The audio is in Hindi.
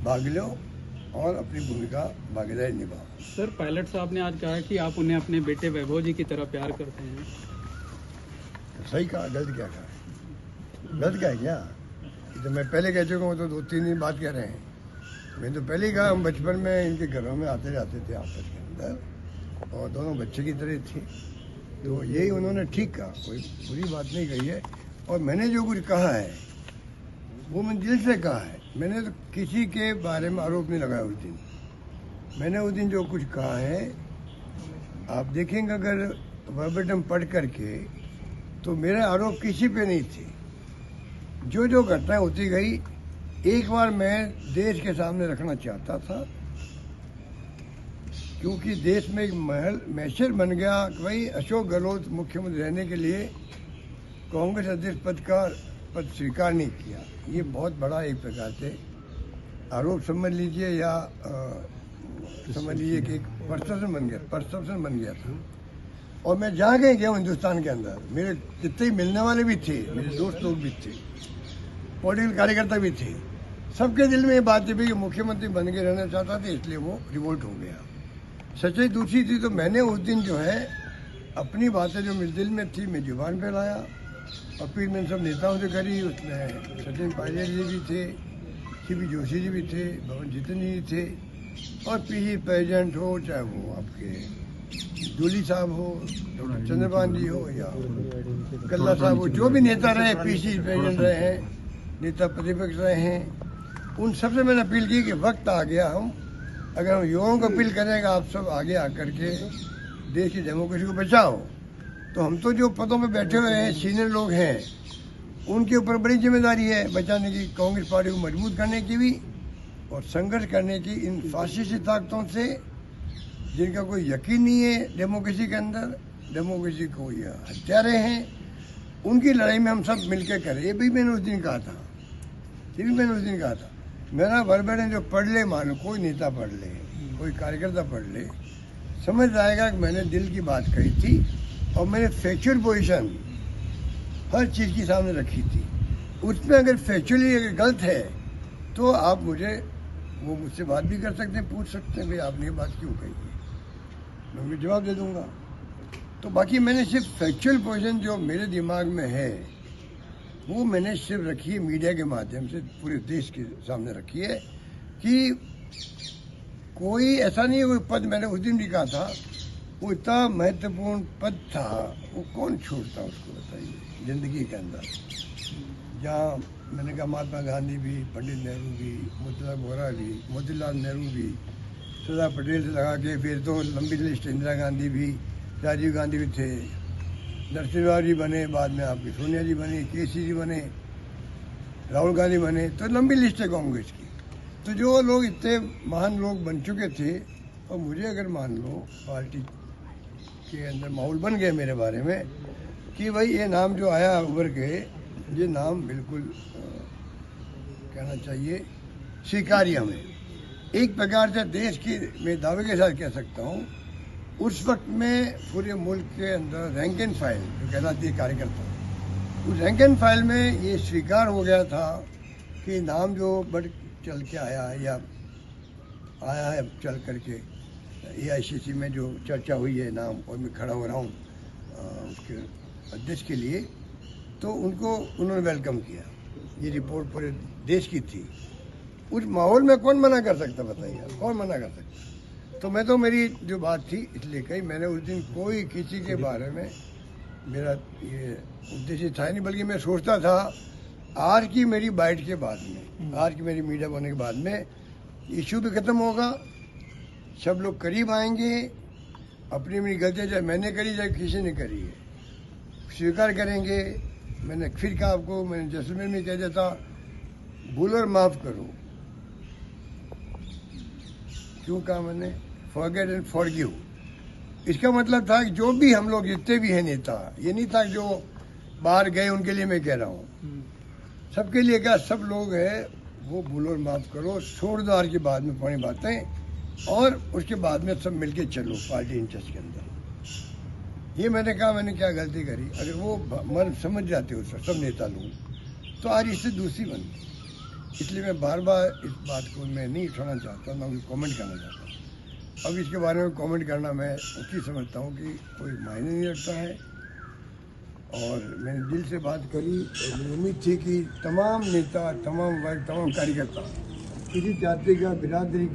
भाग लो और अपनी भूमिका भागीदारी निभाओ। सर, पायलट साहब ने आज कहा है कि आप उन्हें अपने बेटे वैभव जी की तरह प्यार करते हैं। सही कहा, गलत क्या कहा? गलत क्या है क्या? तो मैं पहले कह चुका हूँ, तो 2-3 दिन बात कह रहे हैं। मैं तो पहले ही कहा, हम बचपन में इनके घरों में आते जाते थे आपस के अंदर, और दोनों बच्चे की तरह थे। तो यही उन्होंने ठीक कहा, कोई बुरी बात नहीं कही है। और मैंने जो कुछ कहा है वो मैं दिल से कहा है। मैंने तो किसी के बारे में आरोप नहीं लगाया उस दिन। मैंने उस दिन जो कुछ कहा है, आप देखेंगे अगर वर्बेटम पढ़ करके, तो मेरे आरोप किसी पे नहीं थे। जो जो घटना होती गई, एक बार मैं देश के सामने रखना चाहता था, क्योंकि देश में एक मैसेज बन गया कि भाई अशोक गहलोत मुख्यमंत्री रहने के लिए कांग्रेस अध्यक्ष पद स्वीकार नहीं किया। ये बहुत बड़ा एक प्रकार से आरोप समझ लीजिए, या समझ लीजिए कि एक परसेप्शन बन गया था। और मैं जहाँ कहीं गया हिंदुस्तान के अंदर, मेरे जितने मिलने वाले भी थे, मेरे दोस्त लोग भी थे, पॉलिटिकल कार्यकर्ता भी थे, सबके दिल में ये बात थी कि मुख्यमंत्री बन के रहना चाहता था, इसलिए वो रिवोल्ट हो गया। सच्चाई दूसरी थी। तो मैंने उस दिन जो है अपनी बातें जो मेरे दिल में थी, मैं जुबान पे लाया। अपील मैंने सब नेताओं से करी। उसमें सचिन पायलट जी भी थे, सीपी जोशी जी भी थे, भवन जितनी जी थे, और पीसी प्रेसिडेंट हो, चाहे वो आपके दूली साहब हो, डॉक्टर चंद्रपाल जी हो, या कल्ला साहब हो, जो भी नेता रहे, पीसी प्रेसिडेंट रहे हैं, नेता प्रतिपक्ष रहे हैं, उन सबसे मैंने अपील की कि वक्त आ गया, हम अगर हम युवाओं को अपील करेंगे, आप सब आगे आकर के देश की डेमोक्रेसी को बचाओ, तो हम तो जो पदों पे बैठे हुए हैं, सीनियर लोग हैं, उनके ऊपर बड़ी जिम्मेदारी है बचाने की, कांग्रेस पार्टी को मजबूत करने की भी, और संघर्ष करने की इन फासिस्टी ताकतों से जिनका कोई यकीन नहीं है डेमोक्रेसी के अंदर, डेमोक्रेसी को ये हत्यारे हैं, उनकी लड़ाई में हम सब मिलकर करें। ये भी मैंने उस दिन कहा था। मेरा वर्बेटम जो पढ़ ले, मानो कोई नेता पढ़ ले, कोई कार्यकर्ता पढ़ ले, समझ जाएगा कि मैंने दिल की बात कही थी, और मैंने फैक्चुअल पोजीशन हर चीज़ की सामने रखी थी। उसमें अगर फैक्चुअली अगर गलत है, तो आप मुझसे बात भी कर सकते हैं, पूछ सकते हैं भाई आपने ये बात क्यों कही है, मैं उनको जवाब दे दूंगा। तो बाकी मैंने सिर्फ फैक्चुअल पोजीशन जो मेरे दिमाग में है, वो मैंने सिर्फ रखी है, मीडिया के माध्यम से पूरे देश के सामने रखी है, कि कोई ऐसा नहीं है कोई पद, मैंने उस दिन भी कहा था, वो इतना महत्वपूर्ण पद था, वो कौन छोड़ता उसको, बताइए, जिंदगी के अंदर। जहाँ मैंने कहा महात्मा गांधी भी, पंडित नेहरू भी, मोतीलाल नेहरू भी, सरदार पटेल से लगा के फिर तो लंबी लिस्ट, इंदिरा गांधी भी, राजीव गांधी भी थे, नरसिम्हा जी बने, बाद में आपकी सोनिया जी बनी, केसी जी बने, राहुल गांधी बने, तो लंबी लिस्ट है कांग्रेस की। तो जो लोग इतने महान लोग बन चुके थे, और मुझे अगर मान लो पार्टी के अंदर माहौल बन गया मेरे बारे में कि भाई ये नाम जो आया उभर के, ये नाम बिल्कुल कहना चाहिए स्वीकार्य हमें। एक प्रकार से देश की, मैं दावे के साथ कह सकता हूँ, उस वक्त में पूरे मुल्क के अंदर रैंक एंड फाइल जो कहलाती है कार्यकर्ता, उस रैंक एंड फाइल में ये स्वीकार हो गया था कि नाम जो बढ़ चल के आया है, या आया है चल करके AICC में जो चर्चा हुई है नाम, और मैं खड़ा हो रहा हूँ उसके अध्यक्ष के लिए, तो उनको उन्होंने वेलकम किया। ये रिपोर्ट पूरे देश की थी। उस माहौल में कौन मना कर सकता, बताइए, कौन मना कर सकता? तो मैं तो, मेरी जो बात थी इसलिए कही। मैंने उस दिन कोई किसी के बारे में, मेरा ये उद्देश्य था नहीं, बल्कि मैं सोचता था आज की मेरी बाइट के बाद में, आज की मेरी मीडिया होने के बाद में इशू भी खत्म होगा, सब लोग करीब आएंगे, अपनी अपनी गलतियाँ चाहे मैंने करी चाहे किसी ने करी है स्वीकार करेंगे। मैंने फिर कहा आपको, मैंने जैसलमेर में कह दिया था, भूल और माफ़ करो। क्यों कहा मैंने? Forget and forgive. इसका मतलब था कि जो भी हम लोग जितने भी हैं नेता, ये नहीं था जो बाहर गए उनके लिए मैं कह रहा हूँ, सबके लिए क्या, सब लोग हैं, वो भूल और माफ़ करो, छोड़ दो आज के बाद में पुरानी बातें, और उसके बाद में सब मिलके चलो पार्टी इंटरेस्ट के अंदर। ये मैंने कहा, मैंने क्या गलती करी? अगर वो मर्म समझ जाते हो सब नेता लोग, तो आज इससे दूसरी बनती। इसलिए मैं बार बार इस बात को मैं नहीं उठाना चाहता, ना कोई कमेंट करना चाहता। अब इसके बारे में कमेंट करना मैं उचित समझता हूँ कि कोई मायने नहीं रखता है। और मैंने दिल से बात करी और मुझे उम्मीद थी कि तमाम नेता, तमाम वर्ग, तमाम कार्यकर्ता किसी जाति का, बिरादरी